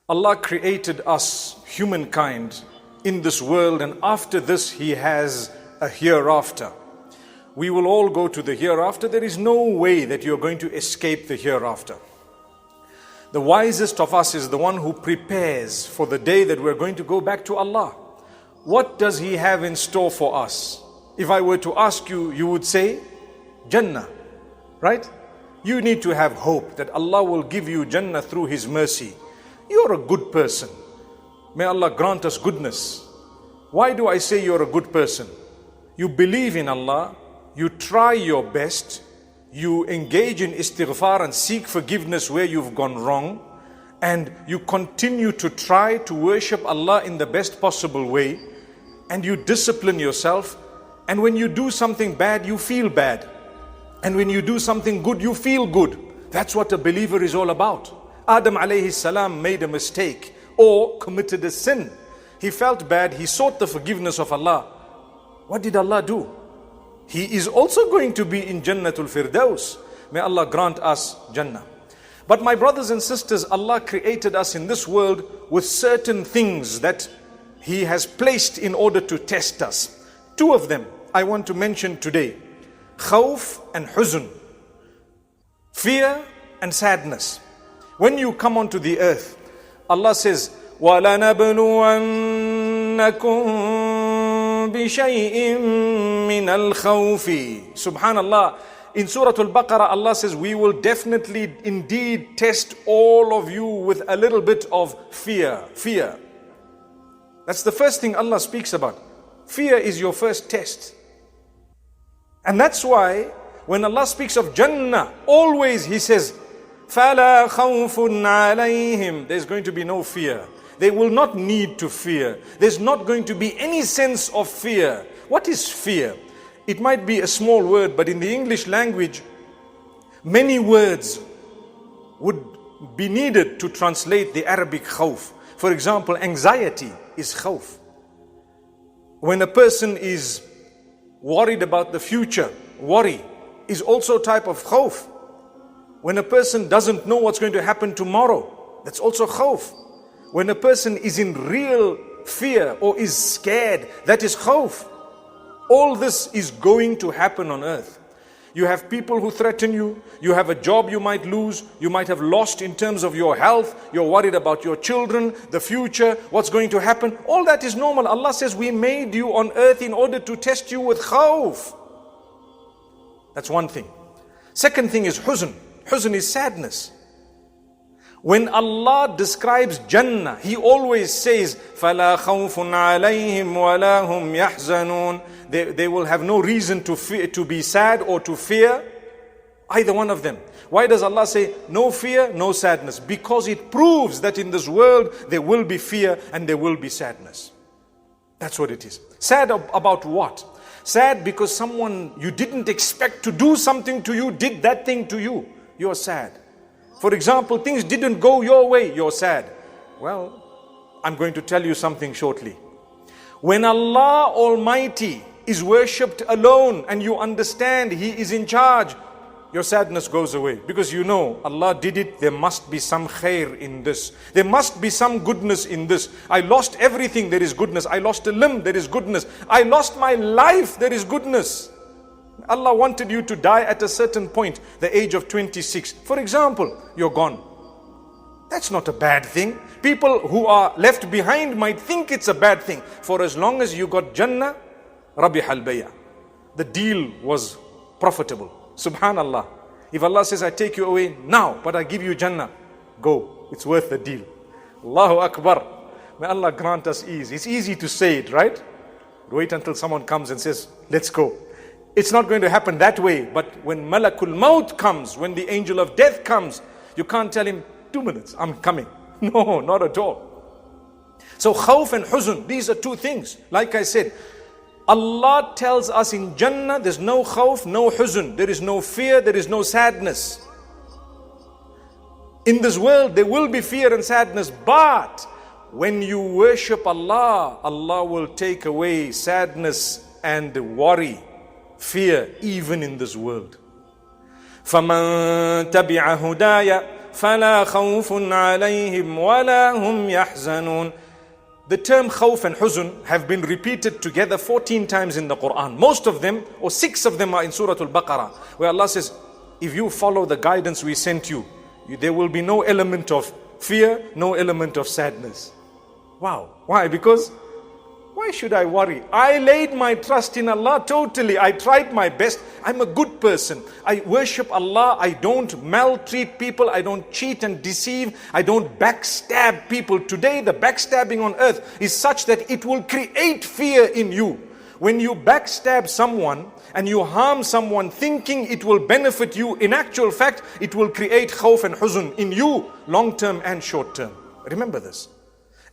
Allah created us, humankind, in this world, and after this He has a hereafter. We will all go to the hereafter. There is no way that you're going to escape the hereafter. The wisest of us is the one who prepares for the day that we're going to go back to Allah. What does He have in store for us? If I were to ask you, you would say, Jannah, right? You need to have hope that Allah will give you Jannah through His mercy. You're a good person. May Allah grant us goodness. Why do I say you're a good person? You believe in Allah, you try your best, you engage in istighfar and seek forgiveness where you've gone wrong, and you continue to try to worship Allah in the best possible way, and you discipline yourself, and when you do something bad, you feel bad, and when you do something good, you feel good. That's what a believer is all about. Adam alayhi salam made a mistake or committed a sin. He felt bad, he sought the forgiveness of Allah. What did Allah do? He is also going to be in Jannatul Firdaus. May Allah grant us Jannah. But my brothers and sisters, Allah created us in this world with certain things that He has placed in order to test us. Two of them I want to mention today. Khawf and huzn. Fear and sadness. When you come onto the earth, Allah says, وَلَنَبْلُوَنَّكُمْ بِشَيْءٍ مِّنَ الْخَوْفِ. Subhanallah. In Surah Al-Baqarah, Allah says, we will definitely indeed test all of you with a little bit of fear. Fear. That's the first thing Allah speaks about. Fear is your first test. And that's why when Allah speaks of Jannah, always He says, فَلَا خَوْفٌ عَلَيْهِمْ. There's going to be no fear. They will not need to fear. There's not going to be any sense of fear. What is fear? It might be a small word, but in the English language, many words would be needed to translate the Arabic khawf. For example, anxiety is khawf. When a person is worried about the future, worry is also a type of khawf. When a person doesn't know what's going to happen tomorrow, that's also khawf. When a person is in real fear or is scared, that is khawf. All this is going to happen on earth. You have people who threaten you. You have a job you might lose. You might have lost in terms of your health. You're worried about your children, the future, what's going to happen. All that is normal. Allah says, we made you on earth in order to test you with khawf. That's one thing. Second thing is huzn. Huzn is sadness. When Allah describes Jannah, He always says, فَلَا خَوْفٌ عَلَيْهِمْ وَلَا هُمْ يَحْزَنُونَ. They will have no reason to be sad or to fear, either one of them. Why does Allah say, no fear, no sadness? Because it proves that in this world, there will be fear and there will be sadness. That's what it is. Sad about what? Sad because someone you didn't expect to do something to you, did that thing to you. You're sad. For example, things didn't go your way, you're sad. Well, I'm going to tell you something shortly. When Allah Almighty is worshipped alone and you understand He is in charge, your sadness goes away. Because you know, Allah did it, there must be some khair in this. There must be some goodness in this. I lost everything, there is goodness. I lost a limb, there is goodness. I lost my life, there is goodness. Allah wanted you to die at a certain point, the age of 26. For example, you're gone. That's not a bad thing. People who are left behind might think it's a bad thing. For as long as you got Jannah, Rabih al-Bay'a. The deal was profitable. Subhanallah. If Allah says, I take you away now, but I give you Jannah, go. It's worth the deal. Allahu Akbar. May Allah grant us ease. It's easy to say it, right? Wait until someone comes and says, let's go. It's not going to happen that way. But when Malakul Maut comes, when the angel of death comes, you can't tell him, 2 minutes, I'm coming. No, not at all. So khawf and huzn, these are two things. Like I said, Allah tells us in Jannah, there's no khawf, no huzn. There is no fear, there is no sadness. In this world, there will be fear and sadness. But when you worship Allah, Allah will take away sadness and worry, fear, even in this world. فَمَن تَبِعَ هُدَايَ فَلَا خَوْفٌ عَلَيْهِمْ وَلَا هُمْ يَحْزَنُونَ. The term khawf and huzn have been repeated together 14 times in the Quran. Most of them, or 6 of them, are in Surah Al-Baqarah, where Allah says, if you follow the guidance we sent you, there will be no element of fear, no element of sadness. Wow. Why? Because why should I worry? I laid my trust in Allah totally. I tried my best. I'm a good person. I worship Allah. I don't maltreat people. I don't cheat and deceive. I don't backstab people. Today, the backstabbing on earth is such that it will create fear in you. When you backstab someone and you harm someone thinking it will benefit you, in actual fact, it will create khawf and huzn in you, long term and short term. Remember this.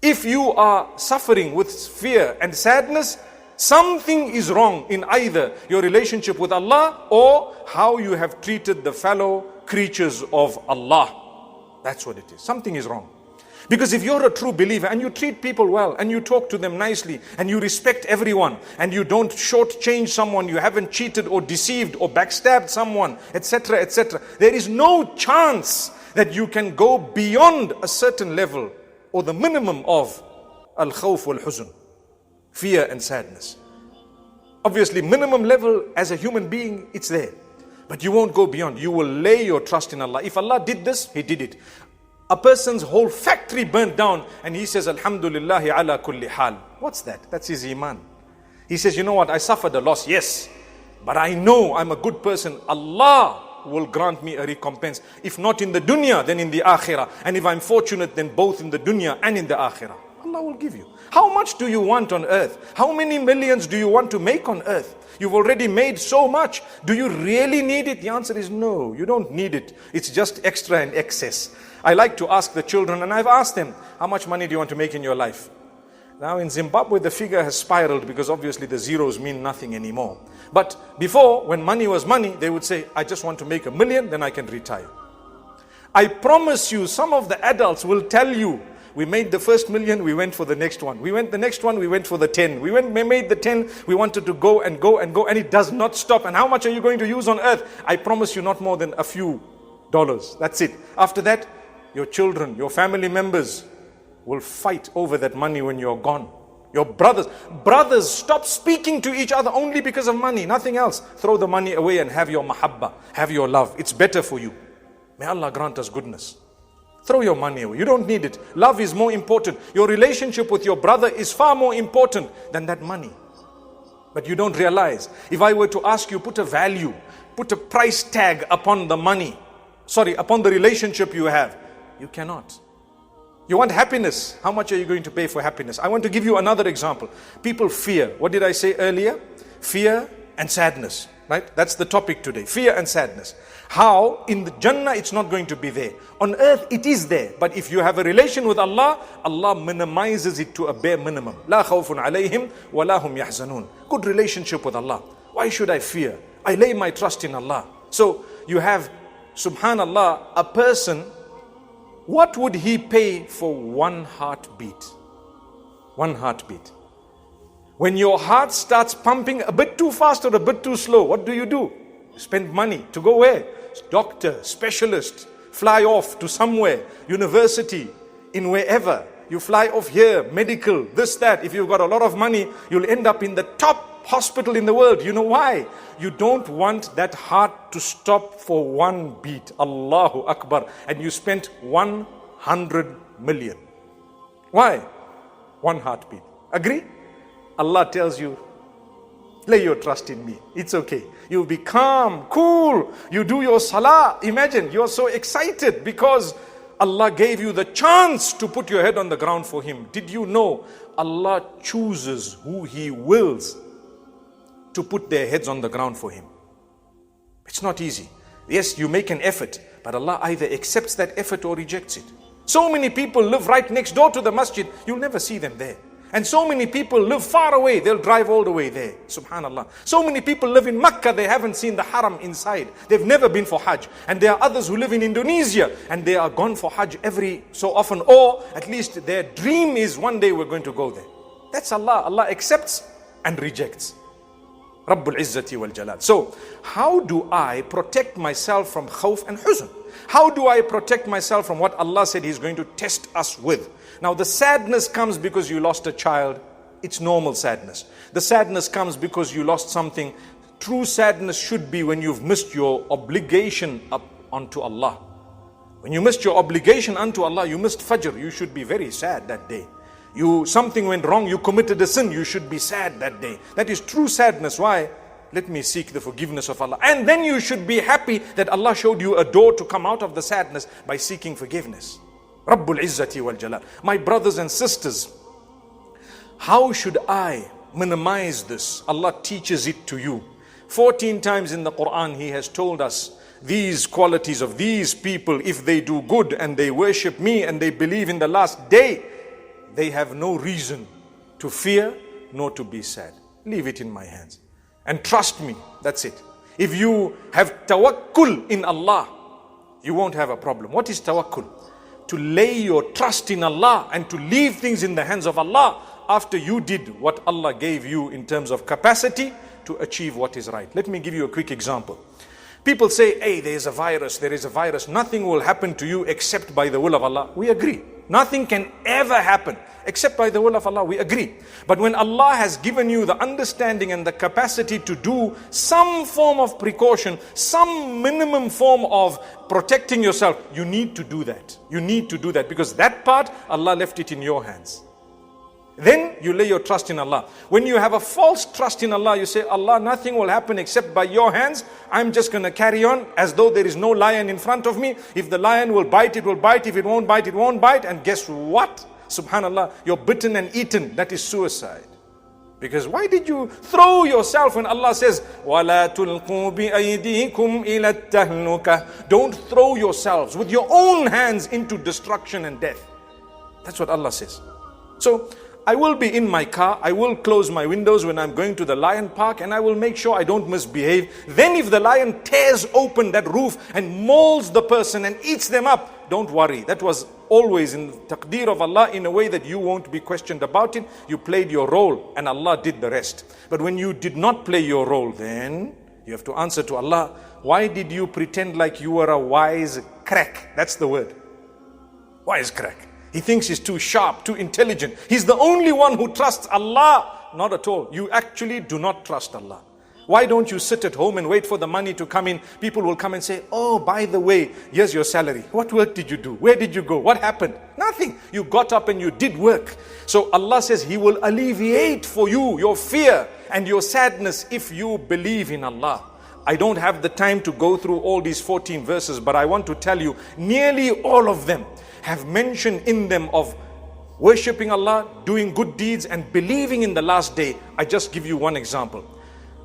If you are suffering with fear and sadness, something is wrong in either your relationship with Allah or how you have treated the fellow creatures of Allah. That's what it is. Something is wrong. Because if you're a true believer and you treat people well and you talk to them nicely and you respect everyone and you don't shortchange someone, you haven't cheated or deceived or backstabbed someone, etc., etc., there is no chance that you can go beyond a certain level or the minimum of al-khawf wal-huzn, fear and sadness. Obviously, minimum level as a human being, it's there. But you won't go beyond. You will lay your trust in Allah. If Allah did this, He did it. A person's whole factory burnt down and he says, Alhamdulillahi ala kulli hal. What's that? That's his iman. He says, you know what, I suffered a loss, yes. But I know I'm a good person. Allah will grant me a recompense. If not in the dunya, then in the akhirah. And if I'm fortunate, then both in the dunya and in the akhirah. Allah will give you. How much do you want on earth? How many millions do you want to make on earth? You've already made so much. Do you really need it? The answer is no, you don't need it. It's just extra and excess. I like to ask the children, and I've asked them, how much money do you want to make in your life? Now in Zimbabwe, the figure has spiraled because obviously the zeros mean nothing anymore. But before, when money was money, they would say, I just want to make $1 million, then I can retire. I promise you, some of the adults will tell you, we made the first $1 million, we went for the next one. We went the next one, we went for the 10. We made the 10, we wanted to go and go and go, and it does not stop. And how much are you going to use on earth? I promise you, not more than a few dollars. That's it. After that, your children, your family members will fight over that money when you're gone. Your brothers stop speaking to each other only because of money, nothing else. Throw the money away and have your mahabba, have your love. It's better for you. May Allah grant us goodness. Throw your money away. You don't need it. Love is more important. Your relationship with your brother is far more important than that money. But you don't realize. If I were to ask you, put a value, put a price tag upon the money, upon the relationship you have, you cannot. You want happiness. How much are you going to pay for happiness? I want to give you another example. People fear. What did I say earlier? Fear and sadness. Right? That's the topic today. Fear and sadness. How in the Jannah it's not going to be there. On earth it is there. But if you have a relation with Allah, Allah minimizes it to a bare minimum. La khawfun alayhim wa la hum yahzanun. Good relationship with Allah. Why should I fear? I lay my trust in Allah. So you have, subhanallah, a person. What would he pay for one heartbeat? One heartbeat. When your heart starts pumping a bit too fast or a bit too slow, what do? You spend money to go where? Doctor, specialist, fly off to somewhere, university, in wherever. You fly off here, medical, this, that. If you've got a lot of money, you'll end up in the top hospital in the world. You know why? You don't want that heart to stop for one beat. Allahu Akbar. And you spent 100 million. Why? One heartbeat. Agree? Allah tells you, lay your trust in me. It's okay. You'll be calm, cool. You do your salah. Imagine, you're so excited because Allah gave you the chance to put your head on the ground for Him. Did you know Allah chooses who He wills to put their heads on the ground for Him? It's not easy. Yes, you make an effort, but Allah either accepts that effort or rejects it. So many people live right next door to the masjid, you'll never see them there. And so many people live far away, they'll drive all the way there. Subhanallah. So many people live in Mecca, they haven't seen the haram inside. They've never been for Hajj. And there are others who live in Indonesia and they are gone for Hajj every so often, or at least their dream is one day we're going to go there. That's Allah. Allah accepts and rejects. Rabbul Izzati wal Jalal. So, how do I protect myself from khawf and huzn? How do I protect myself from what Allah said He's going to test us with? Now, the sadness comes because you lost a child. It's normal sadness. The sadness comes because you lost something. True sadness should be when you've missed your obligation up unto Allah. When you missed your obligation unto Allah, you missed Fajr, you should be very sad that day. Something went wrong, you committed a sin, you should be sad that day. That is true sadness. Why? Let me seek the forgiveness of Allah. And then you should be happy that Allah showed you a door to come out of the sadness by seeking forgiveness. Rabbul Izzati wal Jalal. My brothers and sisters, how should I minimize this? Allah teaches it to you. 14 times in the Quran He has told us these qualities of these people. If they do good and they worship me and they believe in the last day, they have no reason to fear nor to be sad. Leave it in my hands and trust me. That's it. If you have tawakkul in Allah, you won't have a problem. What is tawakkul? To lay your trust in Allah and to leave things in the hands of Allah after you did what Allah gave you in terms of capacity to achieve what is right. Let me give you a quick example. People say, hey, there is a virus. Nothing will happen to you except by the will of Allah. We agree. Nothing can ever happen except by the will of Allah. We agree. But when Allah has given you the understanding and the capacity to do some form of precaution, some minimum form of protecting yourself, you need to do that. You need to do that because that part, Allah left it in your hands. Then you lay your trust in Allah. When you have a false trust in Allah, you say, Allah, nothing will happen except by your hands. I'm just going to carry on as though there is no lion in front of me. If the lion will bite, it will bite. If it won't bite, it won't bite. And guess what? Subhanallah, you're bitten and eaten. That is suicide. Because why did you throw yourself when Allah says, وَلَا تُلْقُوا بِأَيْدِيكُمْ إِلَى التَّهْلُكَةِ? Don't throw yourselves with your own hands into destruction and death. That's what Allah says. So, I will be in my car, I will close my windows when I'm going to the lion park, and I will make sure I don't misbehave. Then if the lion tears open that roof and mauls the person and eats them up, don't worry. That was always in taqdeer of Allah in a way that you won't be questioned about it. You played your role and Allah did the rest. But when you did not play your role, then you have to answer to Allah. Why did you pretend like you were a wise crack? That's the word. Wise crack. He thinks he's too sharp, too intelligent. He's the only one who trusts Allah. Not at all. You actually do not trust Allah. Why don't you sit at home and wait for the money to come in? People will come and say, oh, by the way, here's your salary. What work did you do? Where did you go? What happened? Nothing. You got up and you did work. So Allah says He will alleviate for you your fear and your sadness if you believe in Allah. I don't have the time to go through all these 14 verses, but I want to tell you, nearly all of them have mentioned in them of worshipping Allah, doing good deeds and believing in the last day. I just give you one example.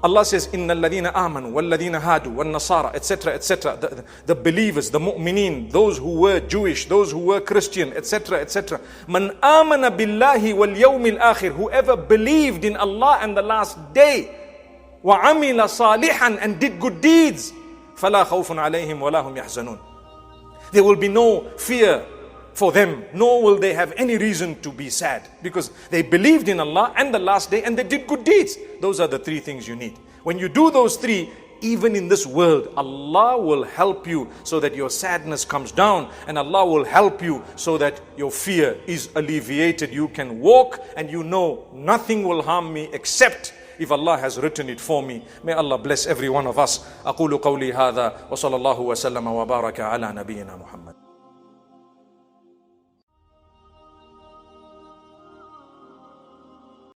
Allah says, Inna alladhina amanu, walladhina hadu, wal nasara, etc., etc. The believers, the mu'mineen, those who were Jewish, those who were Christian, etc., etc. Man amana billahi wal yawmil akhir, whoever believed in Allah and the last day, wa amila salihan, and did good deeds, fala khawfun alayhim wa lahum yahzanun. There will be no fear for them, nor will they have any reason to be sad, because they believed in Allah and the last day and they did good deeds. Those are the three things you need. When you do those three, even in this world, Allah will help you so that your sadness comes down, and Allah will help you so that your fear is alleviated. You can walk and you know nothing will harm me except if Allah has written it for me. May Allah bless every one of us. أقول قولي هذا وصلى الله وسلم وبارك على نبينا محمد.